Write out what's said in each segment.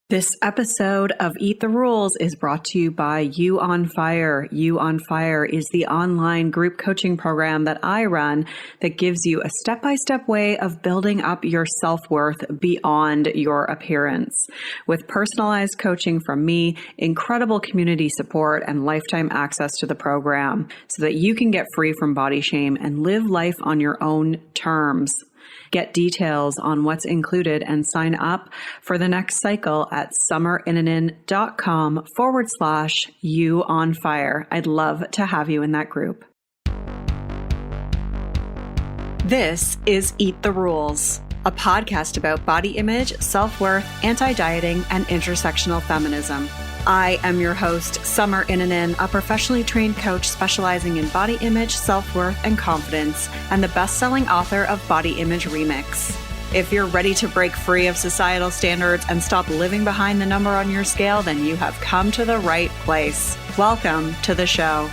This episode of Eat the Rules is brought to you by You on Fire. You on Fire is the online group coaching program that I run that gives you a step-by-step way of building up your self-worth beyond your appearance. With personalized coaching from me, incredible community support, and lifetime access to the program so that you can get free from body shame and live life on your own terms. Get details on what's included and sign up for the next cycle at summerinanen.com/you on fire. I'd love to have you in that group. This is Eat the Rules, a podcast about body image, self-worth, anti-dieting, and intersectional feminism. I am your host, Summer Inanen, a professionally trained coach specializing in body image, self-worth, and confidence, and the best-selling author of Body Image Remix. If you're ready to break free of societal standards and stop living behind the number on your scale, then you have come to the right place. Welcome to the show.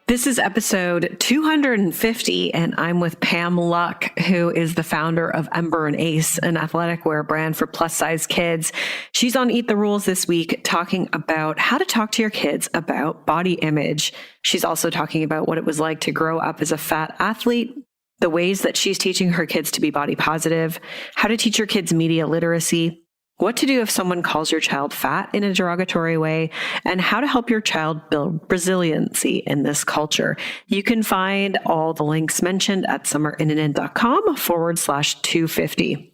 This is episode 250, and I'm with Pam Luk, who is the founder of Ember Ace, an athletic wear brand for plus-size kids. She's on Eat the Rules this week talking about how to talk to your kids about body image. She's also talking about what it was like to grow up as a fat athlete, the ways that she's teaching her kids to be body positive, how to teach your kids media literacy, what to do if someone calls your child fat in a derogatory way, and how to help your child build resiliency in this culture. You can find all the links mentioned at summerinanen.com/250.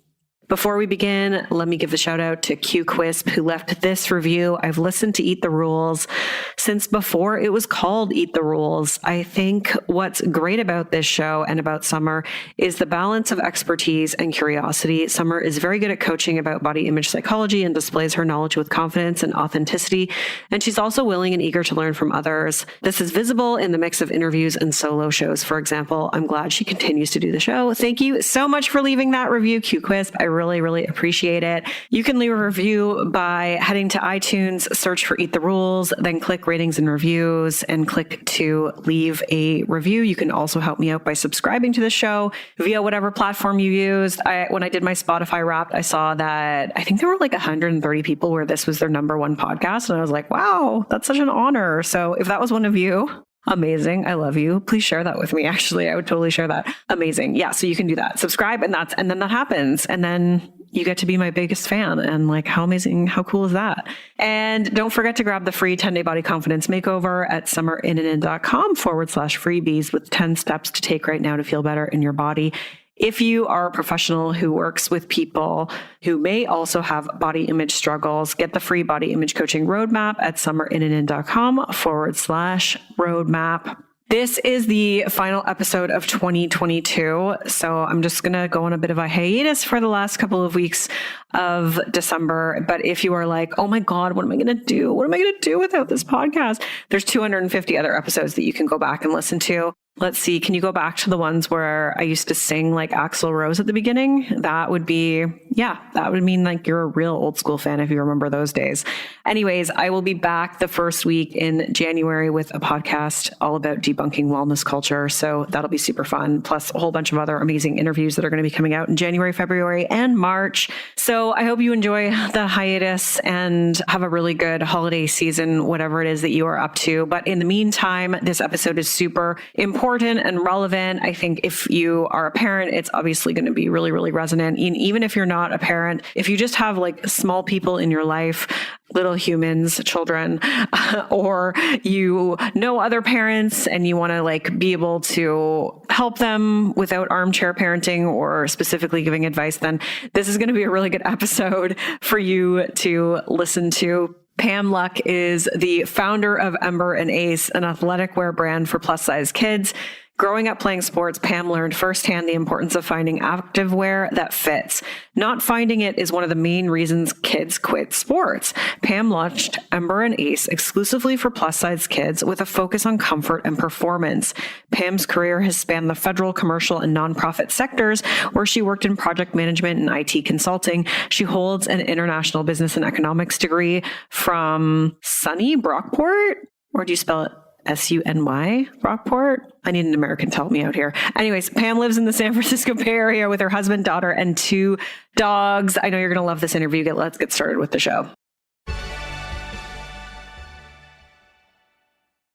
Before we begin, let me give a shout out to QQuisp, who left this review. I've listened to Eat the Rules since before it was called Eat the Rules. I think what's great about this show and about Summer is the balance of expertise and curiosity. Summer is very good at coaching about body image psychology and displays her knowledge with confidence and authenticity. And she's also willing and eager to learn from others. This is visible in the mix of interviews and solo shows. For example, I'm glad she continues to do the show. Thank you so much for leaving that review, QQuisp. I really appreciate it. You can leave a review by heading to iTunes, search for Eat the Rules, then click ratings and reviews and click to leave a review. You can also help me out by subscribing to the show via whatever platform you used. When I did my Spotify Wrapped, I saw that I think there were like 130 people where this was their number one podcast. And I was like, wow, that's such an honor. So if that was one of you, amazing. I love you. Please share that with me. Actually, I would totally share that. Amazing. Yeah. So you can do that. Subscribe and then that happens. And then you get to be my biggest fan. And like, how amazing, how cool is that? And don't forget to grab the free 10-day body confidence makeover at summerinanen.com/freebies with 10 steps to take right now to feel better in your body. If you are a professional who works with people who may also have body image struggles, get the free body image coaching roadmap at summerinanen.com/roadmap. This is the final episode of 2022. So I'm just going to go on a bit of a hiatus for the last couple of weeks of December. But if you are like, oh my God, what am I going to do? What am I going to do without this podcast? There's 250 other episodes that you can go back and listen to. Let's see. Can you go back to the ones where I used to sing like Axl Rose at the beginning? That would mean like you're a real old school fan if you remember those days. Anyways, I will be back the first week in January with a podcast all about debunking wellness culture. So that'll be super fun. Plus a whole bunch of other amazing interviews that are going to be coming out in January, February, and March. So I hope you enjoy the hiatus and have a really good holiday season, whatever it is that you are up to. But in the meantime, this episode is super important and relevant. I think if you are a parent, it's obviously going to be really, really resonant. And even if you're not a parent, if you just have like small people in your life, little humans, children, or you know other parents and you want to like be able to help them without armchair parenting or specifically giving advice, then this is going to be a really good episode for you to listen to. Pam Luk is the founder of Ember Ace, an athletic wear brand for plus-size kids. Growing up playing sports, Pam learned firsthand the importance of finding activewear that fits. Not finding it is one of the main reasons kids quit sports. Pam launched Ember Ace exclusively for plus-size kids with a focus on comfort and performance. Pam's career has spanned the federal, commercial, and nonprofit sectors, where she worked in project management and IT consulting. She holds an international business and economics degree from SUNY Brockport, or do you spell it? Suny, Rockport. I need an American to help me out here. Anyways, Pam lives in the San Francisco Bay Area with her husband, daughter, and 2 dogs. I know you're going to love this interview. Let's get started with the show.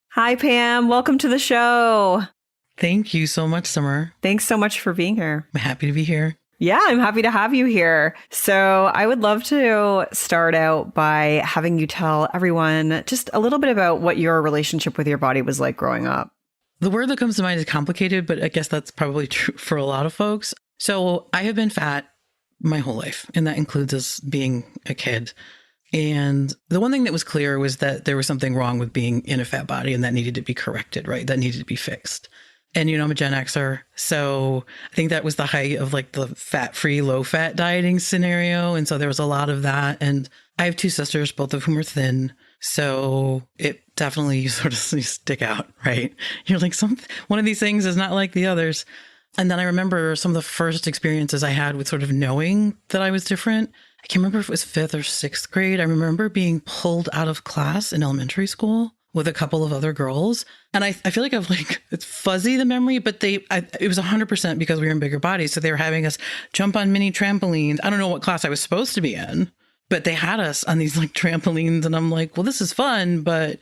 Hi, Pam. Welcome to the show. Thank you so much, Summer. Thanks so much for being here. I'm happy to be here. Yeah, I'm happy to have you here. So I would love to start out by having you tell everyone just a little bit about what your relationship with your body was like growing up. The word that comes to mind is complicated, but I guess that's probably true for a lot of folks. So I have been fat my whole life, and that includes us being a kid. And the one thing that was clear was that there was something wrong with being in a fat body, and that needed to be corrected, right? That needed to be fixed. And, I'm a Gen Xer. So I think that was the height of like the fat-free, low-fat dieting scenario. And so there was a lot of that. And I have 2 sisters, both of whom are thin. So it definitely sort of stick out, right? You're like, one of these things is not like the others. And then I remember some of the first experiences I had with sort of knowing that I was different. I can't remember if it was 5th or 6th grade. I remember being pulled out of class in elementary school with a couple of other girls. And I feel like it's fuzzy, the memory, but it was 100% because we were in bigger bodies. So they were having us jump on mini trampolines. I don't know what class I was supposed to be in, but they had us on these like trampolines. And I'm like, well, this is fun, but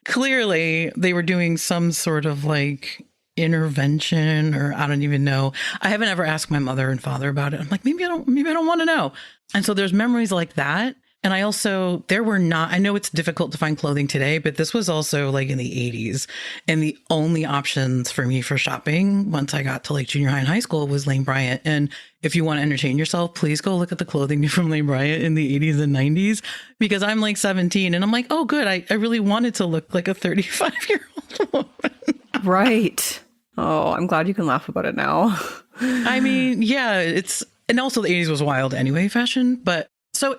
clearly they were doing some sort of like intervention, or I don't even know. I haven't ever asked my mother and father about it. I'm like, maybe I don't want to know. And so there's memories like that. And I also, I know it's difficult to find clothing today, but this was also like in the 80s. And the only options for me for shopping once I got to like junior high and high school was Lane Bryant. And if you want to entertain yourself, please go look at the clothing from Lane Bryant in the 80s and 90s, because I'm like 17 and I'm like, oh, good. I really wanted to look like a 35-year-old woman. Right. Oh, I'm glad you can laugh about it now. I mean, yeah, and also the 80s was wild anyway, fashion. But so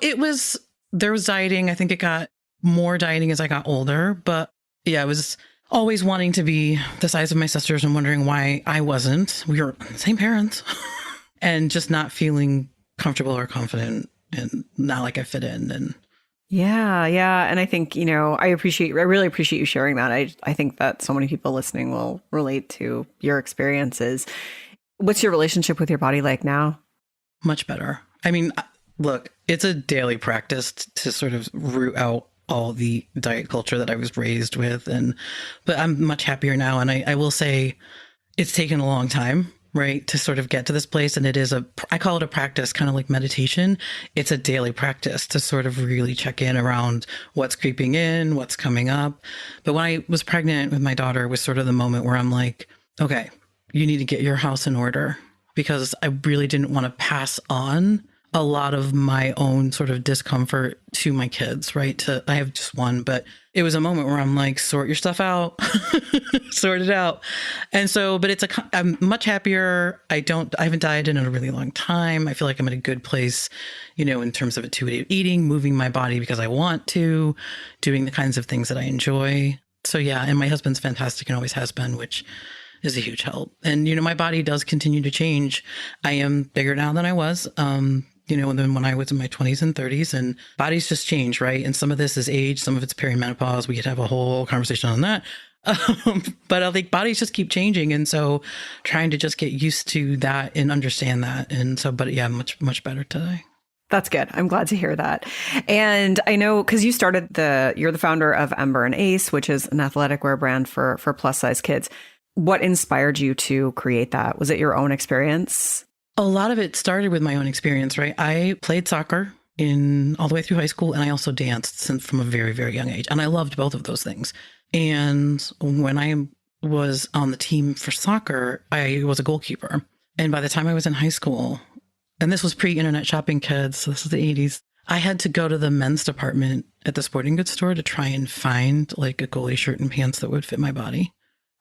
there was dieting. I think it got more dieting as I got older. But yeah, I was always wanting to be the size of my sisters and wondering why I wasn't. We were the same parents and just not feeling comfortable or confident and not like I fit in. And yeah. And I think, I really appreciate you sharing that. I think that so many people listening will relate to your experiences. What's your relationship with your body like now? Much better. I mean, look, it's a daily practice to sort of root out all the diet culture that I was raised with. But I'm much happier now. And I will say it's taken a long time, right, to sort of get to this place. And I call it a practice, kind of like meditation. It's a daily practice to sort of really check in around what's creeping in, what's coming up. But when I was pregnant with my daughter was sort of the moment where I'm like, okay, you need to get your house in order, because I really didn't want to pass on a lot of my own sort of discomfort to my kids, right? I have just one, but it was a moment where I'm like, sort your stuff out, sort it out. And so, but I'm much happier. I haven't dieted in a really long time. I feel like I'm in a good place, in terms of intuitive eating, moving my body because I want to, doing the kinds of things that I enjoy. So yeah, and my husband's fantastic and always has been, which is a huge help. And, my body does continue to change. I am bigger now than I was, than when I was in my 20s and 30s, and bodies just change, right? And some of this is age, some of it's perimenopause. We could have a whole conversation on that. But I think bodies just keep changing. And so trying to just get used to that and understand that. And so, but yeah, much, much better today. That's good. I'm glad to hear that. And I know, because you're the founder of Ember Ace, which is an athletic wear brand for plus size kids. What inspired you to create that? Was it your own experience? A lot of it started with my own experience, right? I played soccer all the way through high school, and I also danced from a very, very young age. And I loved both of those things. And when I was on the team for soccer, I was a goalkeeper. And by the time I was in high school, and this was pre-internet shopping, kids, so this is the 80s, I had to go to the men's department at the sporting goods store to try and find like a goalie shirt and pants that would fit my body.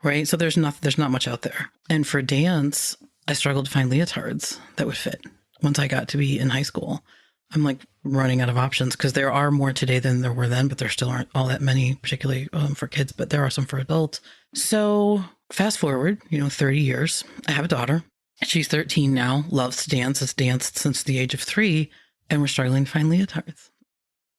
Right. So there's not much out there. And for dance, I struggled to find leotards that would fit once I got to be in high school. I'm like running out of options, because there are more today than there were then, but there still aren't all that many, particularly for kids, but there are some for adults. So fast forward, 30 years, I have a daughter. She's 13 now, loves to dance, has danced since the age of 3, and we're struggling to find leotards.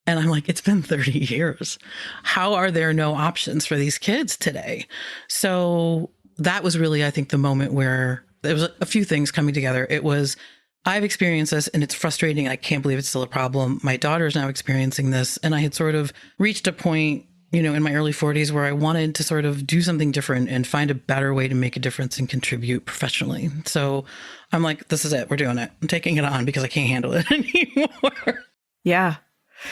And I'm like, it's been 30 years. How are there no options for these kids today? So that was really, I think, the moment where there was a few things coming together. It was, I've experienced this and it's frustrating. I can't believe it's still a problem. My daughter is now experiencing this. And I had sort of reached a point, in my early 40s where I wanted to sort of do something different and find a better way to make a difference and contribute professionally. So I'm like, this is it. We're doing it. I'm taking it on because I can't handle it anymore. Yeah.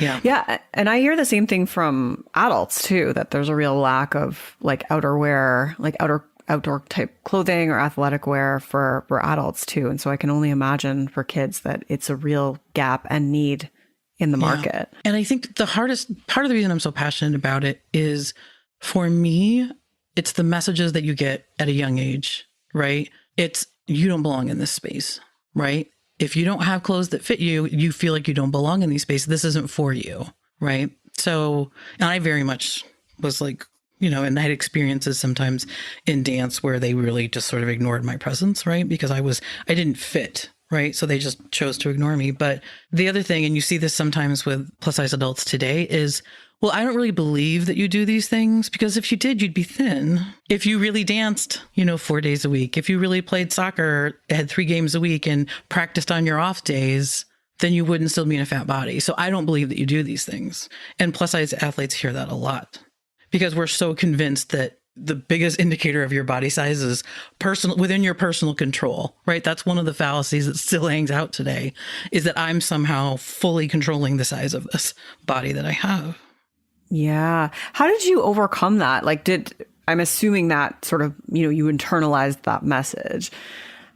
Yeah. Yeah. And I hear the same thing from adults too, that there's a real lack of like outerwear, like outdoor type clothing or athletic wear for adults too. And so I can only imagine for kids that it's a real gap and need in the market. And I think the hardest part of the reason I'm so passionate about it is, for me, it's the messages that you get at a young age, right? It's, you don't belong in this space, right? If you don't have clothes that fit you, you feel like you don't belong in these spaces. This isn't for you, right? So, and I very much was like, and I had experiences sometimes in dance where they really just sort of ignored my presence, right? Because I didn't fit, right? So they just chose to ignore me. But the other thing, and you see this sometimes with plus size adults today, is, well, I don't really believe that you do these things, because if you did, you'd be thin. If you really danced, 4 days a week, if you really played soccer, had 3 games a week and practiced on your off days, then you wouldn't still be in a fat body. So I don't believe that you do these things. And plus size athletes hear that a lot because we're so convinced that the biggest indicator of your body size is within your personal control, right? That's one of the fallacies that still hangs out today, is that I'm somehow fully controlling the size of this body that I have. Yeah. How did you overcome that? Like, I'm assuming that sort of, you internalized that message.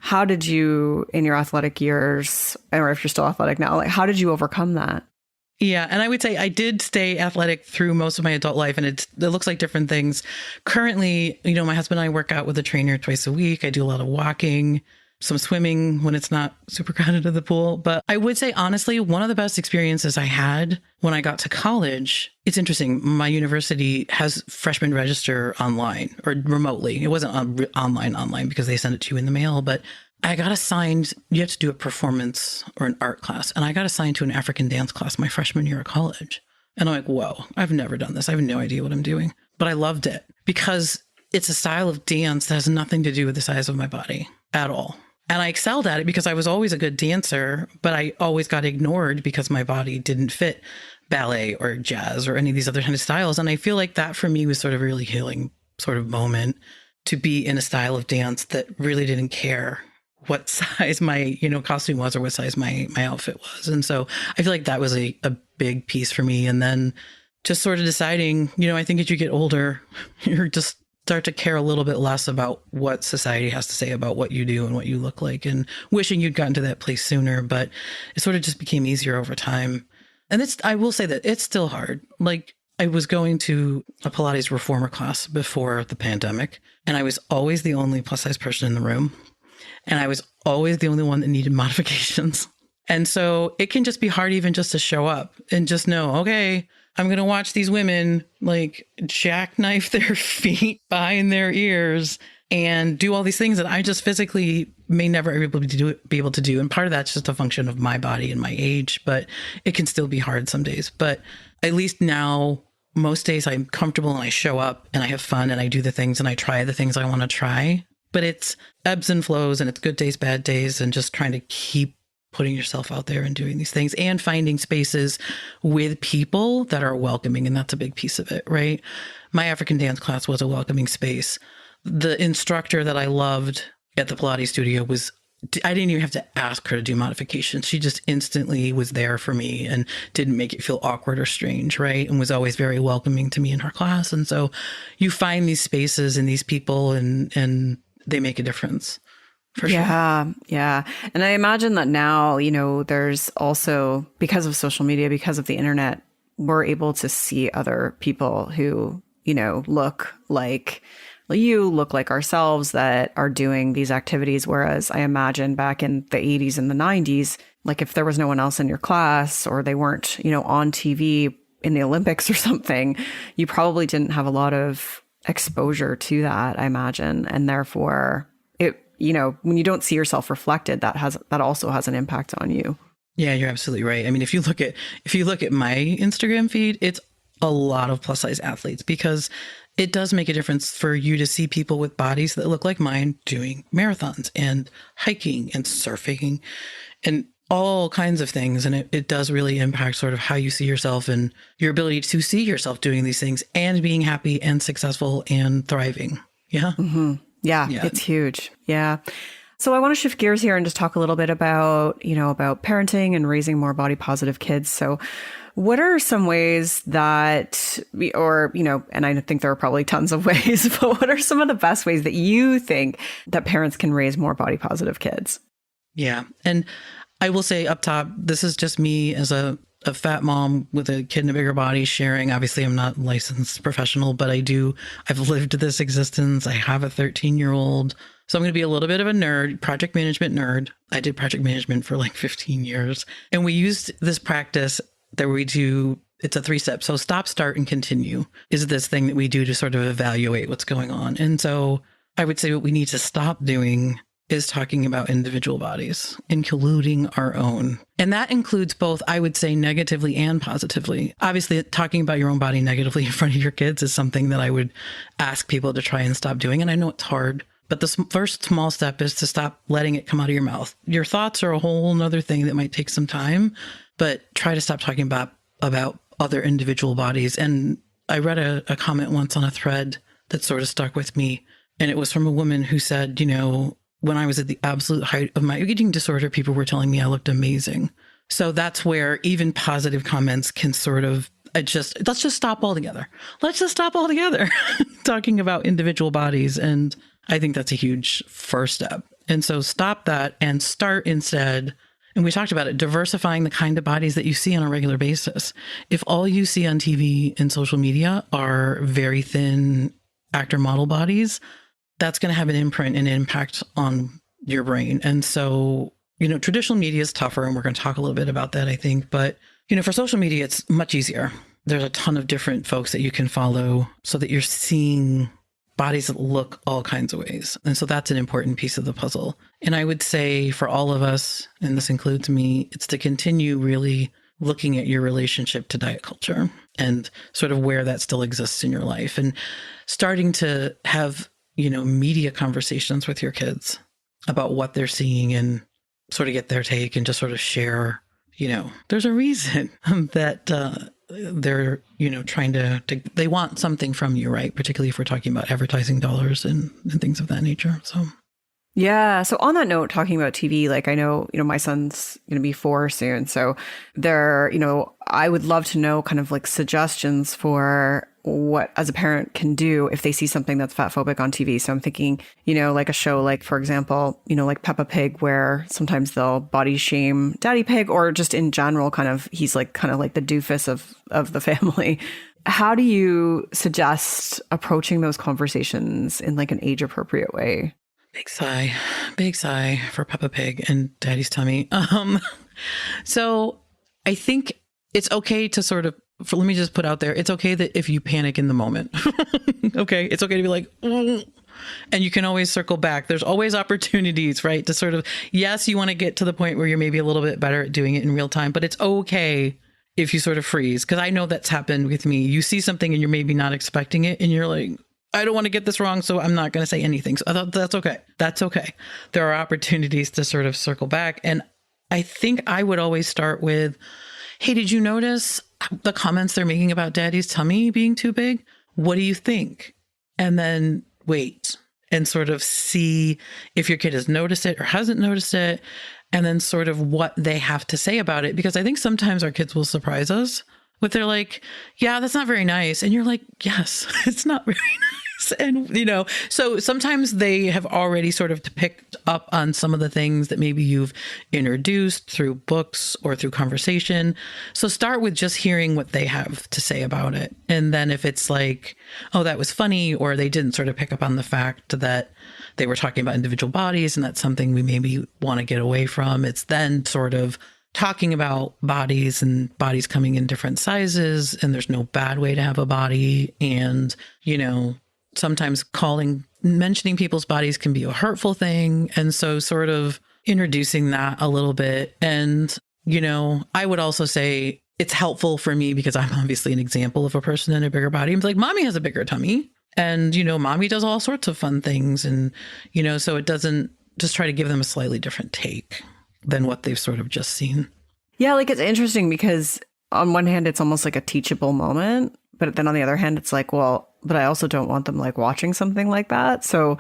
How did you, in your athletic years, or if you're still athletic now, like, how did you overcome that? Yeah. And I would say I did stay athletic through most of my adult life, and it looks like different things. Currently, my husband and I work out with a trainer twice a week. I do a lot of walking, some swimming when it's not super crowded at the pool. But I would say, honestly, one of the best experiences I had when I got to college, it's interesting. My university has freshman register online or remotely. It wasn't online because they send it to you in the mail, but I got assigned, you have to do a performance or an art class. And I got assigned to an African dance class my freshman year of college. And I'm like, whoa, I've never done this. I have no idea what I'm doing. But I loved it because it's a style of dance that has nothing to do with the size of my body at all. And I excelled at it because I was always a good dancer, but I always got ignored because my body didn't fit ballet or jazz or any of these other kind of styles. And I feel like that for me was sort of a really healing sort of moment, to be in a style of dance that really didn't care what size my, costume was or what size my outfit was. And so I feel like that was a big piece for me. And then just sort of deciding, I think as you get older, you're just start to care a little bit less about what society has to say about what you do and what you look like, and wishing you'd gotten to that place sooner. But it sort of just became easier over time. And I will say that it's still hard. Like, I was going to a Pilates reformer class before the pandemic, and I was always the only plus size person in the room. And I was always the only one that needed modifications. And so it can just be hard even just to show up and just know, okay, I'm going to watch these women like jackknife their feet behind their ears and do all these things that I just physically may never be able to do. And part of that's just a function of my body and my age, but it can still be hard some days. But at least now, most days I'm comfortable and I show up and I have fun and I do the things and I try the things I want to try. But it's ebbs and flows, and it's good days, bad days, and just trying to keep putting yourself out there and doing these things and finding spaces with people that are welcoming. And that's a big piece of it, right? My African dance class was a welcoming space. The instructor that I loved at the Pilates studio I didn't even have to ask her to do modifications. She just instantly was there for me and didn't make it feel awkward or strange, right? And was always very welcoming to me in her class. And so you find these spaces and these people, and they make a difference. For sure. Yeah. And I imagine that now, there's also, because of social media, because of the internet, we're able to see other people who, look like ourselves, that are doing these activities. Whereas I imagine back in the 80s and the 90s, like if there was no one else in your class or they weren't, on TV in the Olympics or something, you probably didn't have a lot of exposure to that, I imagine. And therefore when you don't see yourself reflected, that also has an impact on you. Yeah, you're absolutely right. I mean, if you look at my Instagram feed, it's a lot of plus size athletes because it does make a difference for you to see people with bodies that look like mine doing marathons and hiking and surfing and all kinds of things. And it does really impact sort of how you see yourself and your ability to see yourself doing these things and being happy and successful and thriving. Yeah. Yeah, Yeah. it's huge. Yeah. So I want to shift gears here and just talk a little bit about, about parenting and raising more body positive kids. So what are some ways that and I think there are probably tons of ways, but what are some of the best ways that you think that parents can raise more body positive kids? Yeah. And I will say up top, this is just me as a fat mom with a kid in a bigger body sharing. Obviously, I'm not a licensed professional, but I've lived this existence. I have a 13-year-old. So I'm going to be a little bit of a nerd, project management nerd. I did project management for like 15 years. And we used this practice that we do. It's a 3-step. So stop, start, and continue is this thing that we do to sort of evaluate what's going on. And so I would say what we need to stop doing is talking about individual bodies, including our own. And that includes both, I would say, negatively and positively. Obviously, talking about your own body negatively in front of your kids is something that I would ask people to try and stop doing. And I know it's hard, but the first small step is to stop letting it come out of your mouth. Your thoughts are a whole nother thing that might take some time, but try to stop talking about other individual bodies. And I read a comment once on a thread that sort of stuck with me. And it was from a woman who said, when I was at the absolute height of my eating disorder, people were telling me I looked amazing. So that's where even positive comments can sort of let's just stop altogether. Let's just stop altogether talking about individual bodies. And I think that's a huge first step. And so stop that and start instead. And we talked about it, diversifying the kind of bodies that you see on a regular basis. If all you see on TV and social media are very thin actor model bodies, that's going to have an imprint and impact on your brain. And so, traditional media is tougher, and we're going to talk a little bit about that, I think. But, for social media, it's much easier. There's a ton of different folks that you can follow so that you're seeing bodies that look all kinds of ways. And so that's an important piece of the puzzle. And I would say for all of us, and this includes me, it's to continue really looking at your relationship to diet culture and sort of where that still exists in your life and starting to have media conversations with your kids about what they're seeing and sort of get their take and just sort of share, there's a reason that they're, trying to, they want something from you, right? Particularly if we're talking about advertising dollars and things of that nature. So. Yeah. So on that note, talking about TV, like I know, my son's going to be 4 soon. So there, I would love to know kind of like suggestions for what as a parent can do if they see something that's fatphobic on TV. So I'm thinking, like a show like, for example, like Peppa Pig, where sometimes they'll body shame Daddy Pig, or just in general, he's like kind of like the doofus of the family. How do you suggest approaching those conversations in like an age appropriate way? Big sigh for Peppa Pig and Daddy's tummy. So I think it's okay to sort of, let me just put out there, it's okay that if you panic in the moment, okay, it's okay to be like, and you can always circle back. There's always opportunities, right? To sort of, yes, you want to get to the point where you're maybe a little bit better at doing it in real time, but it's okay if you sort of freeze. Cause I know that's happened with me. You see something and you're maybe not expecting it and you're like, I don't want to get this wrong, so I'm not going to say anything. So I thought that's okay. That's okay. There are opportunities to sort of circle back. And I think I would always start with, hey, did you notice the comments they're making about Daddy's tummy being too big? What do you think? And then wait and sort of see if your kid has noticed it or hasn't noticed it, and then sort of what they have to say about it. Because I think sometimes our kids will surprise us with they're like, yeah, that's not very nice. And you're like, yes, it's not very nice. And, so sometimes they have already sort of picked up on some of the things that maybe you've introduced through books or through conversation. So start with just hearing what they have to say about it. And then if it's like, oh, that was funny, or they didn't sort of pick up on the fact that they were talking about individual bodies and that's something we maybe want to get away from, it's then sort of talking about bodies and bodies coming in different sizes, and there's no bad way to have a body. And, sometimes mentioning people's bodies can be a hurtful thing. And so sort of introducing that a little bit and, I would also say it's helpful for me because I'm obviously an example of a person in a bigger body. I'm like, mommy has a bigger tummy and, mommy does all sorts of fun things. And, so it doesn't just try to give them a slightly different take than what they've sort of just seen. Yeah, like it's interesting because on one hand, it's almost like a teachable moment. But then on the other hand, it's like, well, but I also don't want them like watching something like that. So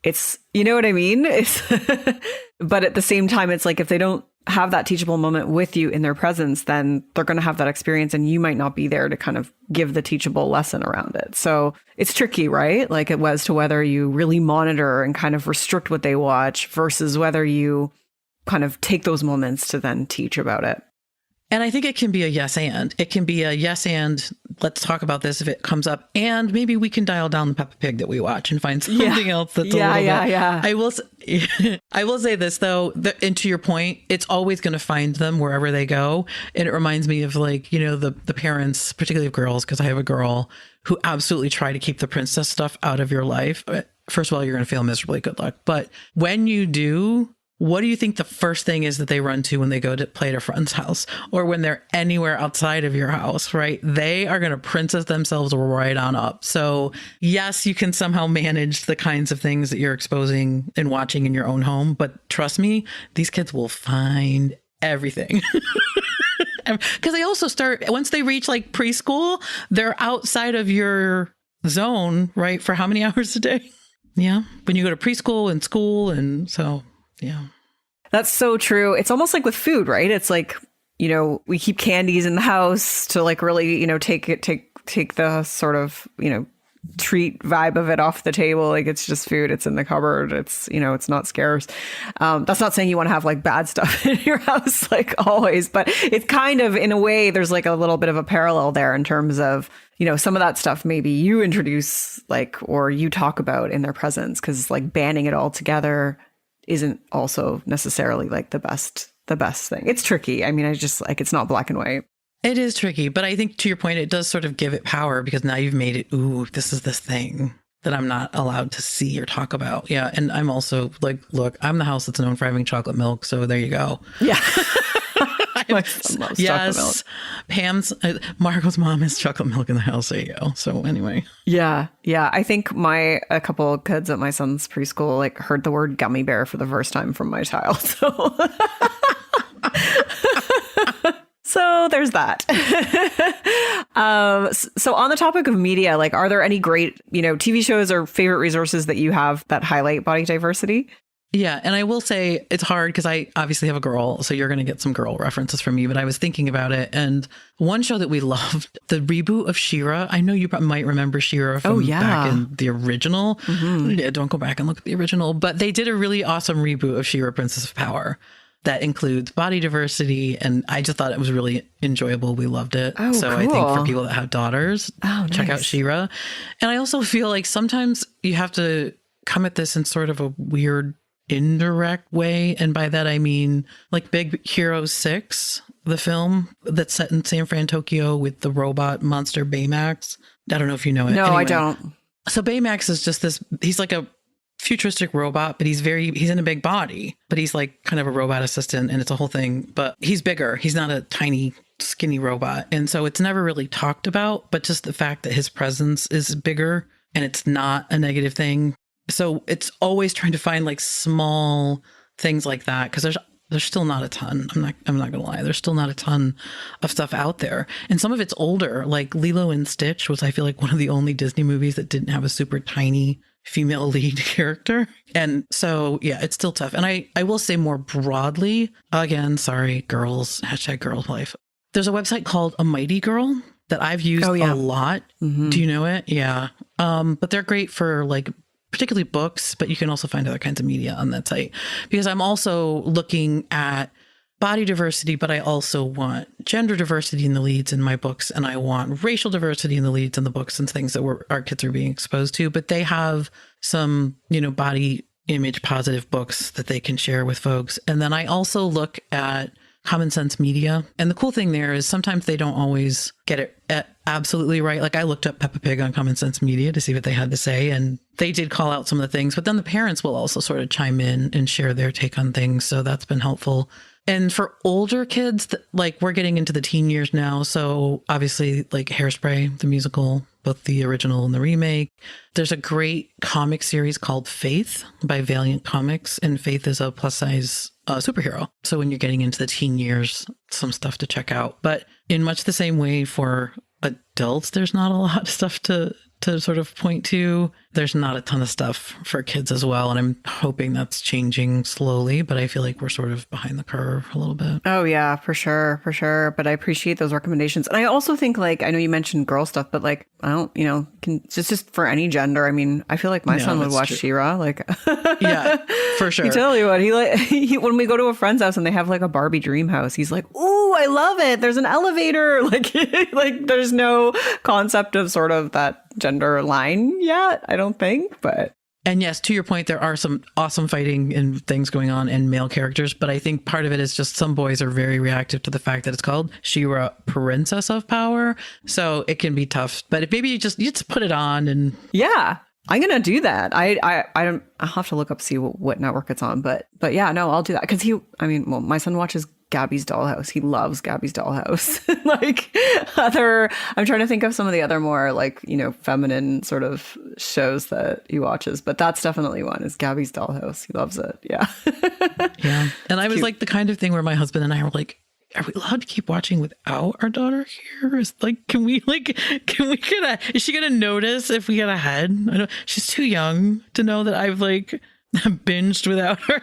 it's, you know what I mean? It's but at the same time, it's like if they don't have that teachable moment with you in their presence, then they're going to have that experience and you might not be there to kind of give the teachable lesson around it. So it's tricky, right? Like it was to whether you really monitor and kind of restrict what they watch versus whether you kind of take those moments to then teach about it. And I think it can be a yes and. It can be a yes and let's talk about this if it comes up. And maybe we can dial down the Peppa Pig that we watch and find something else that's a little bit. Yeah. I will say this though, and to your point, it's always going to find them wherever they go. And it reminds me of like, the parents, particularly of girls, because I have a girl who absolutely try to keep the princess stuff out of your life. First of all, you're going to fail miserably. Good luck. But when you do, what do you think the first thing is that they run to when they go to play at a friend's house or when they're anywhere outside of your house, right? They are going to princess themselves right on up. So yes, you can somehow manage the kinds of things that you're exposing and watching in your own home. But trust me, these kids will find everything. Because they also start, once they reach like preschool, they're outside of your zone, right? For how many hours a day? Yeah. When you go to preschool and school. And so... yeah. That's so true. It's almost like with food, right? It's like, we keep candies in the house to like really, take the sort of, treat vibe of it off the table. Like it's just food. It's in the cupboard. It's, it's not scarce. That's not saying you want to have like bad stuff in your house, like always, but it's kind of in a way, there's like a little bit of a parallel there in terms of, some of that stuff maybe you introduce like, or you talk about in their presence. Cause like banning it all together isn't also necessarily like the best thing. It's tricky. I mean, I just like, it's not black and white. It is tricky, but I think to your point, it does sort of give it power because now you've made it, ooh, this is this thing that I'm not allowed to see or talk about. Yeah. And I'm also like, look, I'm the house that's known for having chocolate milk. So there you go. Yeah. My son loves chocolate milk. Pam's, Margot's mom has chocolate milk in the house. There you go. So anyway. Yeah. Yeah. I think a couple of kids at my son's preschool like heard the word gummy bear for the first time from my child. So, so there's that. So on the topic of media, like, are there any great, TV shows or favorite resources that you have that highlight body diversity? Yeah. And I will say it's hard because I obviously have a girl, so you're going to get some girl references from me, but I was thinking about it. And one show that we loved, the reboot of She-Ra. I know you might remember She-Ra from back in the original. Mm-hmm. Yeah, don't go back and look at the original, but they did a really awesome reboot of She-Ra, Princess of Power that includes body diversity. And I just thought it was really enjoyable. We loved it. Oh, so cool. I think for people that have daughters, check nice. out She-Ra. And I also feel like sometimes you have to come at this in sort of a weird indirect way, and by that I mean like Big Hero 6, the film that's set in San Fran, Tokyo with the robot monster Baymax. I don't know if you know it. No, anyway, I don't. So Baymax is just this, he's like a futuristic robot, but he's in a big body, but he's like kind of a robot assistant and it's a whole thing, but he's bigger. He's not a tiny skinny robot. And so it's never really talked about, but just the fact that his presence is bigger and it's not a negative thing. So it's always trying to find like small things like that because there's still not a ton. I'm not gonna lie. There's still not a ton of stuff out there, and some of it's older. Like Lilo and Stitch was, I feel like, one of the only Disney movies that didn't have a super tiny female lead character, and so yeah, it's still tough. And I will say more broadly, again, sorry, girls, #girls life. There's a website called A Mighty Girl that I've used a lot. Mm-hmm. Do you know it? Yeah, but they're great for like, particularly books, but you can also find other kinds of media on that site because I'm also looking at body diversity, but I also want gender diversity in the leads in my books. And I want racial diversity in the leads in the books and things that our kids are being exposed to, but they have some, body image positive books that they can share with folks. And then I also look at Common Sense Media. And the cool thing there is sometimes they don't always get it absolutely right. Like I looked up Peppa Pig on Common Sense Media to see what they had to say. And they did call out some of the things, but then the parents will also sort of chime in and share their take on things. So that's been helpful. And for older kids, like we're getting into the teen years now. So obviously like Hairspray, the musical, both the original and the remake. There's a great comic series called Faith by Valiant Comics. And Faith is a plus size superhero. So when you're getting into the teen years, some stuff to check out. But in much the same way for adults, there's not a lot of stuff to sort of point to. There's not a ton of stuff for kids as well. And I'm hoping that's changing slowly, but I feel like we're sort of behind the curve a little bit. Oh yeah, for sure. For sure. But I appreciate those recommendations. And I also think like, I know you mentioned girl stuff, but like, I don't, it's just for any gender. I mean, I feel like my son would watch She-Ra. Like, yeah, for sure. I tell you what, he when we go to a friend's house and they have like a Barbie dream house, he's like, "Ooh, I love it. There's an elevator." Like there's no concept of sort of that gender line yet, I don't think, but. And yes, to your point, there are some awesome fighting and things going on in male characters, but I think part of it is just some boys are very reactive to the fact that it's called She-Ra, Princess of Power. So it can be tough, but maybe you just put it on and. Yeah, I'm going to do that. I'll have to look up, see what network it's on, but yeah, no, I'll do that. Cause my son watches Gabby's Dollhouse. He loves Gabby's Dollhouse. I'm trying to think of some of the other more like, feminine sort of shows that he watches, but that's definitely one is Gabby's Dollhouse. He loves it. Yeah. Yeah. And I was like the kind of thing where my husband and I were like, are we allowed to keep watching without our daughter here? Is is she going to notice if we get ahead? I know she's too young to know that I've like binged without her.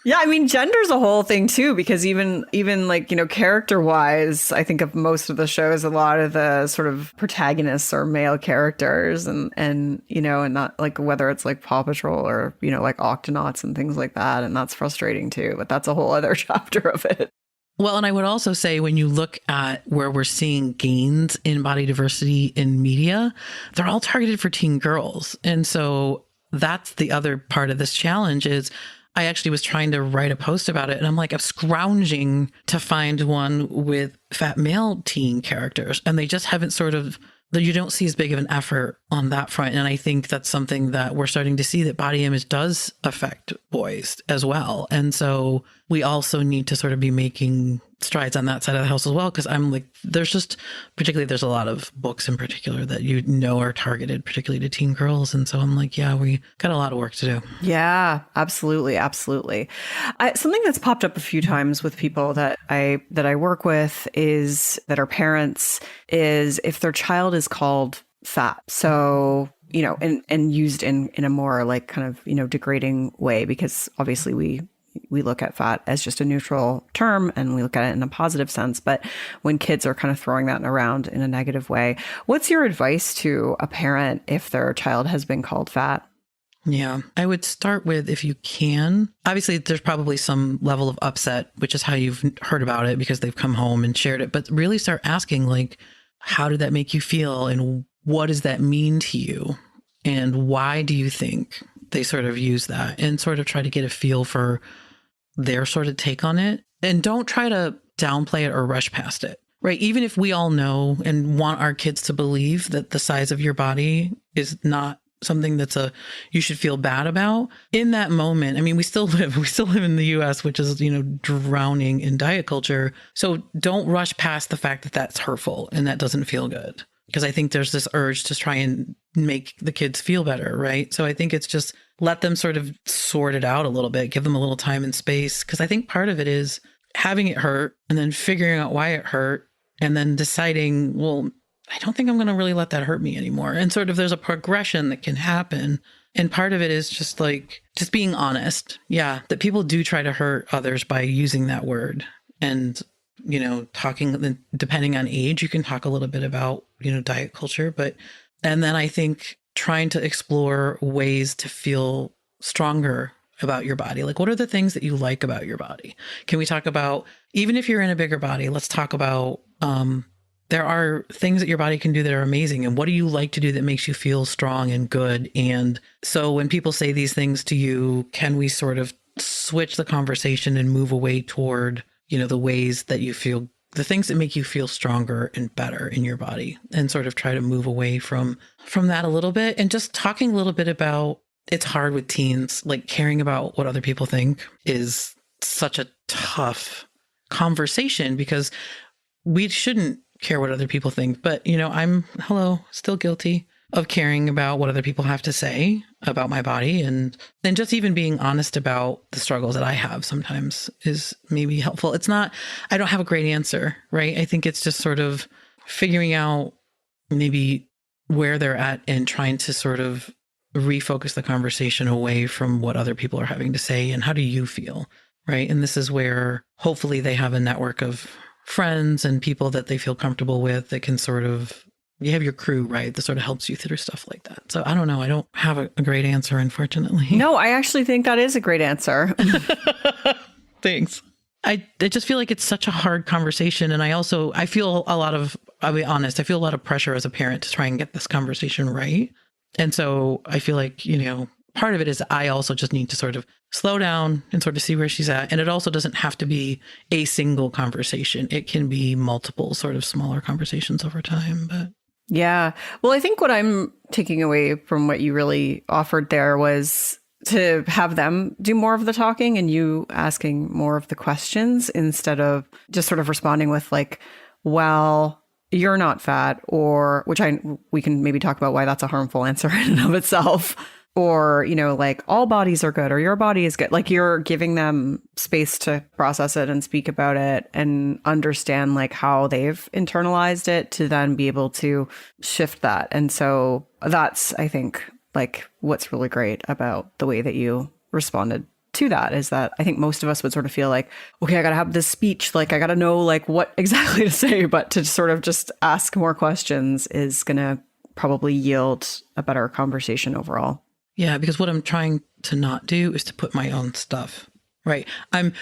Yeah, I mean, gender's a whole thing too, because even like, character wise, I think of most of the shows, a lot of the sort of protagonists are male characters and not like whether it's like Paw Patrol or, like Octonauts and things like that. And that's frustrating too, but that's a whole other chapter of it. Well, and I would also say when you look at where we're seeing gains in body diversity in media, they're all targeted for teen girls. And so that's the other part of this challenge is I actually was trying to write a post about it and I'm like, I'm scrounging to find one with fat male teen characters. And they just haven't you don't see as big of an effort on that front. And I think that's something that we're starting to see that body image does affect boys as well. And so we also need to sort of be making strides on that side of the house as well. Cause I'm like, there's a lot of books in particular that are targeted particularly to teen girls. And so I'm like, yeah, we got a lot of work to do. Yeah, absolutely. Absolutely. Something that's popped up a few times with people that I work with is that are parents is if their child is called fat. So, and used in a more like kind of, degrading way, because obviously we look at fat as just a neutral term and we look at it in a positive sense. But when kids are kind of throwing that around in a negative way, what's your advice to a parent if their child has been called fat? Yeah, I would start with, if you can, obviously there's probably some level of upset, which is how you've heard about it because they've come home and shared it, but really start asking like, how did that make you feel? And what does that mean to you? And why do you think they sort of use that, and sort of try to get a feel for their sort of take on it, and don't try to downplay it or rush past it, right? Even if we all know and want our kids to believe that the size of your body is not something you should feel bad about in that moment. I mean, we still live in the US, which is, drowning in diet culture. So don't rush past the fact that that's hurtful and that doesn't feel good. Because I think there's this urge to try and make the kids feel better, right? So I think it's just let them sort of sort it out a little bit, give them a little time and space. Because I think part of it is having it hurt and then figuring out why it hurt and then deciding, well, I don't think I'm going to really let that hurt me anymore. And sort of there's a progression that can happen. And part of it is just being honest. Yeah, that people do try to hurt others by using that word. And talking, depending on age, you can talk a little bit about, diet culture, and then I think trying to explore ways to feel stronger about your body. Like, what are the things that you like about your body? Can we talk about, even if you're in a bigger body, let's talk about, there are things that your body can do that are amazing. And what do you like to do that makes you feel strong and good? And so when people say these things to you, can we sort of switch the conversation and move away toward, the ways that you feel, the things that make you feel stronger and better in your body, and sort of try to move away from that a little bit, and just talking a little bit about, it's hard with teens, like caring about what other people think is such a tough conversation because we shouldn't care what other people think. But, I'm still guilty of caring about what other people have to say about my body, and just even being honest about the struggles that I have sometimes is maybe helpful. I don't have a great answer, right? I think it's just sort of figuring out maybe where they're at and trying to sort of refocus the conversation away from what other people are having to say and how do you feel, right? And this is where hopefully they have a network of friends and people that they feel comfortable with that can sort of, you have your crew, right? That sort of helps you through stuff like that. So I don't know. I don't have a great answer, unfortunately. No, I actually think that is a great answer. Thanks. I just feel like it's such a hard conversation. And I feel I'll be honest, I feel a lot of pressure as a parent to try and get this conversation right. And so I feel like, part of it is I also just need to sort of slow down and sort of see where she's at. And it also doesn't have to be a single conversation. It can be multiple sort of smaller conversations over time. But yeah. Well, I think what I'm taking away from what you really offered there was to have them do more of the talking and you asking more of the questions instead of just sort of responding with like, well, you're not fat, or we can maybe talk about why that's a harmful answer in and of itself. Or, like all bodies are good or your body is good. Like you're giving them space to process it and speak about it and understand like how they've internalized it to then be able to shift that. And so that's, I think, like what's really great about the way that you responded to that is that I think most of us would sort of feel like, okay, I got to have this speech. Like I got to know like what exactly to say, but to sort of just ask more questions is going to probably yield a better conversation overall. Yeah, because what I'm trying to not do is to put my own stuff, right? I'm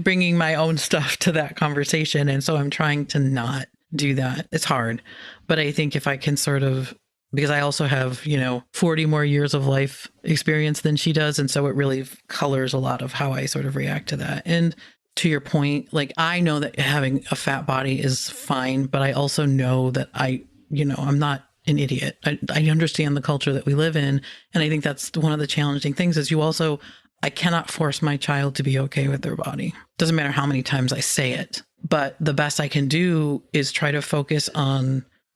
bringing my own stuff to that conversation. And so I'm trying to not do that. It's hard. But I think if I can sort of, because I also have, 40 more years of life experience than she does. And so it really colors a lot of how I sort of react to that. And to your point, like I know that having a fat body is fine, but I also know that I'm not an idiot. I understand the culture that we live in. And I think that's one of the challenging things is I cannot force my child to be okay with their body. Doesn't matter how many times I say it, but the best I can do is try to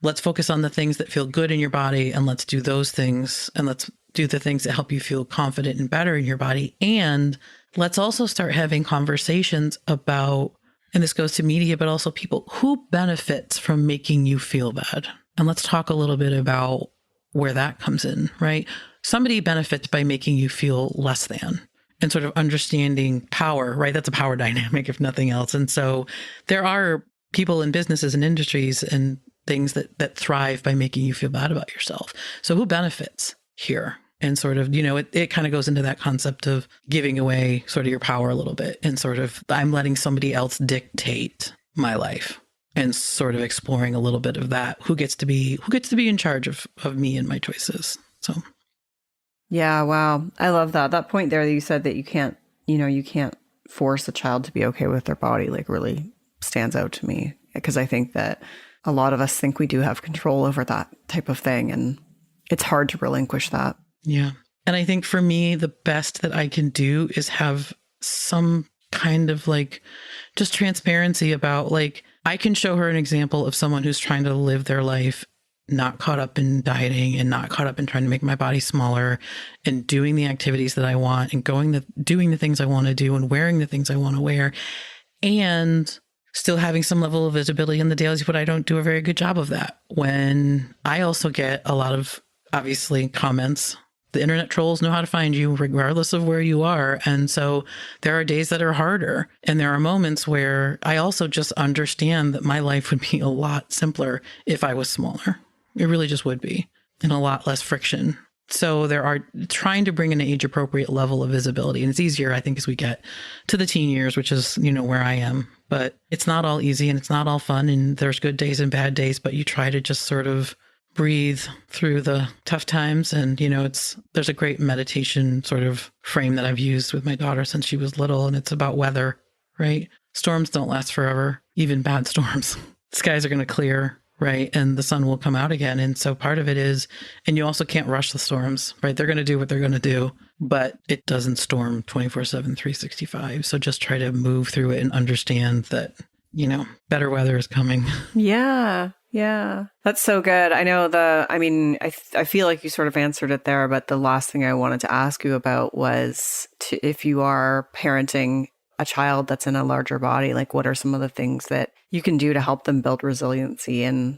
let's focus on the things that feel good in your body and let's do those things. And let's do the things that help you feel confident and better in your body. And let's also start having conversations about, and this goes to media, but also people who benefits from making you feel bad. And let's talk a little bit about where that comes in, right? Somebody benefits by making you feel less than and sort of understanding power, right? That's a power dynamic, if nothing else. And so there are people in businesses and industries and things that thrive by making you feel bad about yourself. So who benefits here? And sort of, it kind of goes into that concept of giving away sort of your power a little bit and sort of I'm letting somebody else dictate my life. And sort of exploring a little bit of that. Who gets to be in charge of me and my choices. So yeah, wow. I love that. That point there that you said that you can't force a child to be okay with their body, like really stands out to me. Because I think that a lot of us think we do have control over that type of thing. And it's hard to relinquish that. Yeah. And I think for me, the best that I can do is have some kind of like just transparency about like, I can show her an example of someone who's trying to live their life, not caught up in dieting and not caught up in trying to make my body smaller and doing the activities that I want and doing the things I want to do and wearing the things I want to wear and still having some level of visibility in the dailies, but I don't do a very good job of that. When I also get a lot of, obviously, comments. The internet trolls know how to find you regardless of where you are. And so there are days that are harder. And there are moments where I also just understand that my life would be a lot simpler if I was smaller. It really just would be, and a lot less friction. So there are trying to bring an age appropriate level of visibility. And it's easier, I think, as we get to the teen years, which is, where I am. But it's not all easy and it's not all fun. And there's good days and bad days, but you try to just sort of breathe through the tough times. And, there's a great meditation sort of frame that I've used with my daughter since she was little. And it's about weather, right? Storms don't last forever, even bad storms. Skies are going to clear, right? And the sun will come out again. And so part of it is, and you also can't rush the storms, right? They're going to do what they're going to do. but it doesn't storm 24/7, 365. So just try to move through it and understand that, better weather is coming. Yeah. Yeah. That's so good. I know I feel like you sort of answered it there, but the last thing I wanted to ask you about was if you are parenting a child that's in a larger body, like what are some of the things that you can do to help them build resiliency? And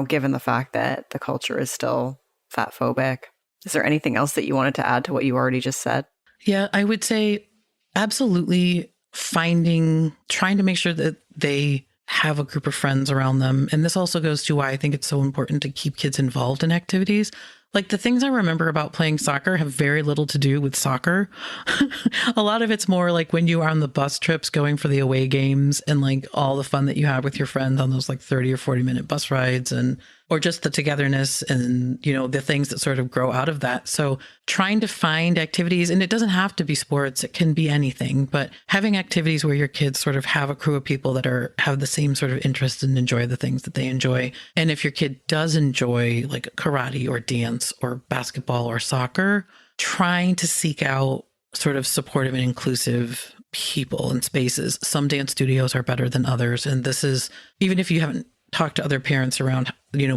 given the fact that the culture is still fat phobic, is there anything else that you wanted to add to what you already just said? Yeah, I would say absolutely trying to make sure that they have a group of friends around them. And this also goes to why I think it's so important to keep kids involved in activities. Like the things I remember about playing soccer have very little to do with soccer. A lot of it's more like when you are on the bus trips going for the away games and like all the fun that you have with your friends on those like 30 or 40-minute bus rides or just the togetherness and, the things that sort of grow out of that. So trying to find activities, and it doesn't have to be sports, it can be anything, but having activities where your kids sort of have a crew of people that have the same sort of interest and enjoy the things that they enjoy. And if your kid does enjoy like karate or dance or basketball or soccer, trying to seek out sort of supportive and inclusive people and spaces. Some dance studios are better than others. And this is, even if you haven't talked to other parents around,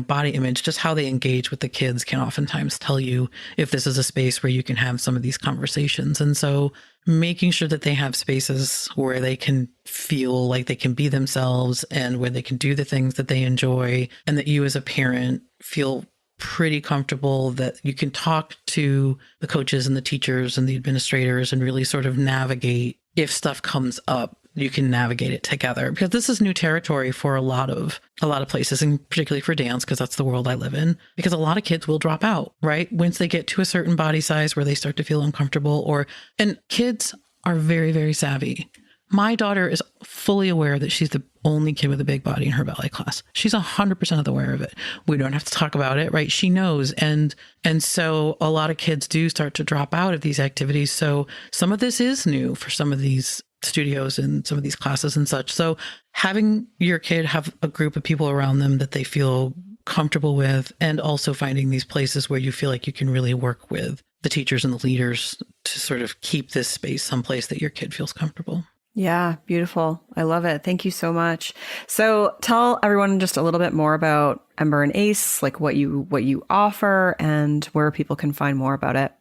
body image, just how they engage with the kids can oftentimes tell you if this is a space where you can have some of these conversations. And so making sure that they have spaces where they can feel like they can be themselves and where they can do the things that they enjoy, and that you as a parent feel pretty comfortable that you can talk to the coaches and the teachers and the administrators and really sort of navigate if stuff comes up. You can navigate it together, because this is new territory for a lot of places, and particularly for dance, because that's the world I live in, because a lot of kids will drop out, right? Once they get to a certain body size where they start to feel uncomfortable, and kids are very, very savvy. My daughter is fully aware that she's the only kid with a big body in her ballet class. She's 100% aware of it. We don't have to talk about it, right? She knows. And so a lot of kids do start to drop out of these activities. So some of this is new for some of these studios and some of these classes and such. So having your kid have a group of people around them that they feel comfortable with, and also finding these places where you feel like you can really work with the teachers and the leaders to sort of keep this space someplace that your kid feels comfortable. Yeah, beautiful. I love it. Thank you so much. So tell everyone just a little bit more about Ember and Ace, like what you offer and where people can find more about it.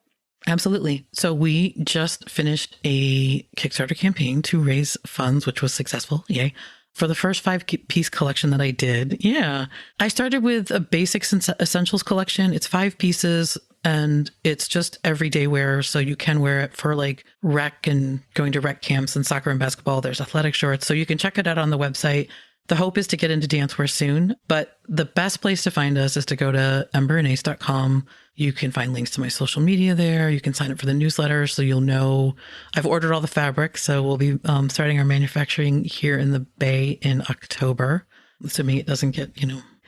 Absolutely. So we just finished a Kickstarter campaign to raise funds, which was successful. Yay. For the first 5-piece collection that I did. Yeah. I started with a basics and essentials collection. It's 5 pieces and it's just everyday wear. So you can wear it for like rec and going to rec camps and soccer and basketball. There's athletic shorts. So you can check it out on the website. The hope is to get into dancewear soon, but the best place to find us is to go to emberandace.com. You can find links to my social media there. You can sign up for the newsletter so you'll know. I've ordered all the fabric, so we'll be starting our manufacturing here in the Bay in October, assuming it doesn't get,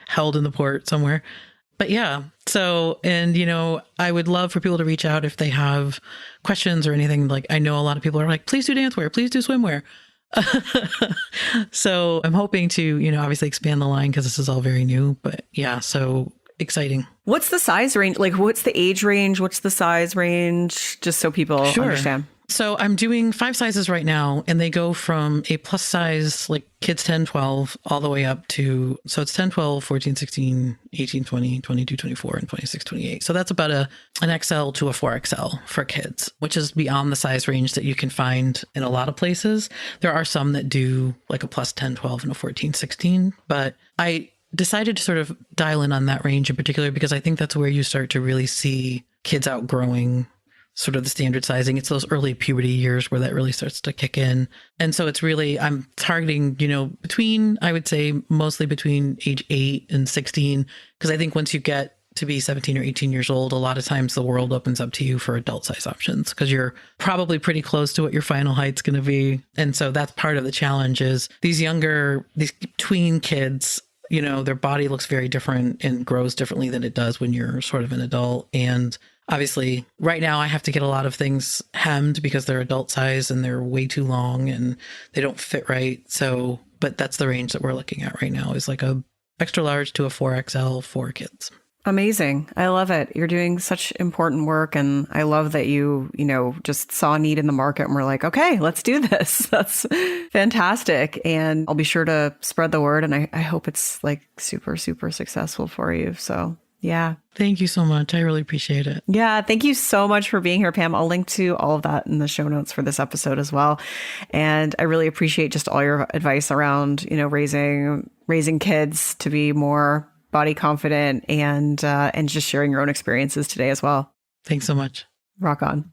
held in the port somewhere. But yeah, so, and, I would love for people to reach out if they have questions or anything. Like, I know a lot of people are like, please do dancewear, please do swimwear. So I'm hoping to, obviously expand the line because this is all very new, but yeah, so exciting. What's the size range? Like, what's the age range? What's the size range? Just so people understand. So I'm doing 5 sizes right now, and they go from a plus size, like kids 10, 12, all the way up to, so it's 10, 12, 14, 16, 18, 20, 22, 24, and 26, 28. So that's about an XL to a 4XL for kids, which is beyond the size range that you can find in a lot of places. There are some that do like a plus 10, 12, and a 14, 16, but I decided to sort of dial in on that range in particular because I think that's where you start to really see kids outgrowing sort of the standard sizing. It's those early puberty years where that really starts to kick in. And so it's really, I'm targeting, between, I would say mostly between age 8 and 16, because I think once you get to be 17 or 18 years old, a lot of times the world opens up to you for adult size options because you're probably pretty close to what your final height's going to be. And so that's part of the challenge is these tween kids, their body looks very different and grows differently than it does when you're sort of an adult. And obviously, right now I have to get a lot of things hemmed because they're adult size and they're way too long and they don't fit right. So, but that's the range that we're looking at right now is like a extra large to a 4XL for kids. Amazing. I love it. You're doing such important work. And I love that you just saw a need in the market and we're like, okay, let's do this. That's fantastic. And I'll be sure to spread the word. And I hope it's like super, super successful for you. So yeah. Thank you so much. I really appreciate it. Yeah. Thank you so much for being here, Pam. I'll link to all of that in the show notes for this episode as well. And I really appreciate just all your advice around, raising kids to be more body confident and just sharing your own experiences today as well. Thanks so much. Rock on.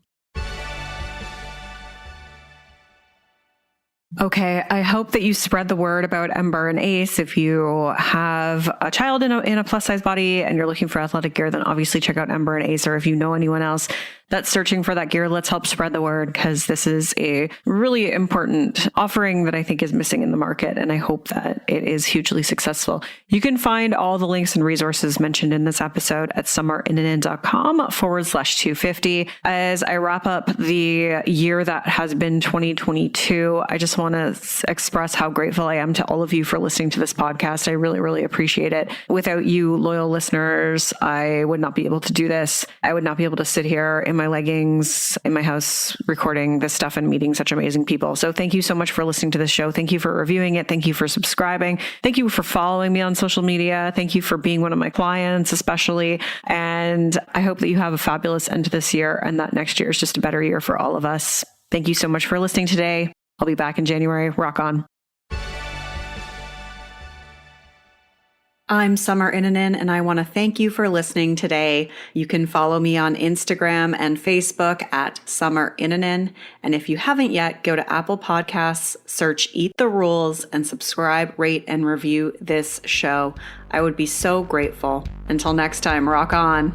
Okay, I hope that you spread the word about Ember and Ace. If you have a child in a plus size body and you're looking for athletic gear, then obviously check out Ember and Ace. Or if you know anyone else that's searching for that gear, let's help spread the word, because this is a really important offering that I think is missing in the market. And I hope that it is hugely successful. You can find all the links and resources mentioned in this episode at summerinnanen.com/250. As I wrap up the year that has been 2022, I just want to express how grateful I am to all of you for listening to this podcast. I really, really appreciate it. Without you, loyal listeners, I would not be able to do this. I would not be able to sit here in my leggings in my house recording this stuff and meeting such amazing people. So thank you so much for listening to this show. Thank you for reviewing it. Thank you for subscribing. Thank you for following me on social media. Thank you for being one of my clients, especially. And I hope that you have a fabulous end to this year and that next year is just a better year for all of us. Thank you so much for listening today. I'll be back in January. Rock on. I'm Summer Innanen, and I want to thank you for listening today. You can follow me on Instagram and Facebook at Summer Innanen. And if you haven't yet, go to Apple Podcasts, search Eat the Rules, and subscribe, rate, and review this show. I would be so grateful. Until next time, rock on.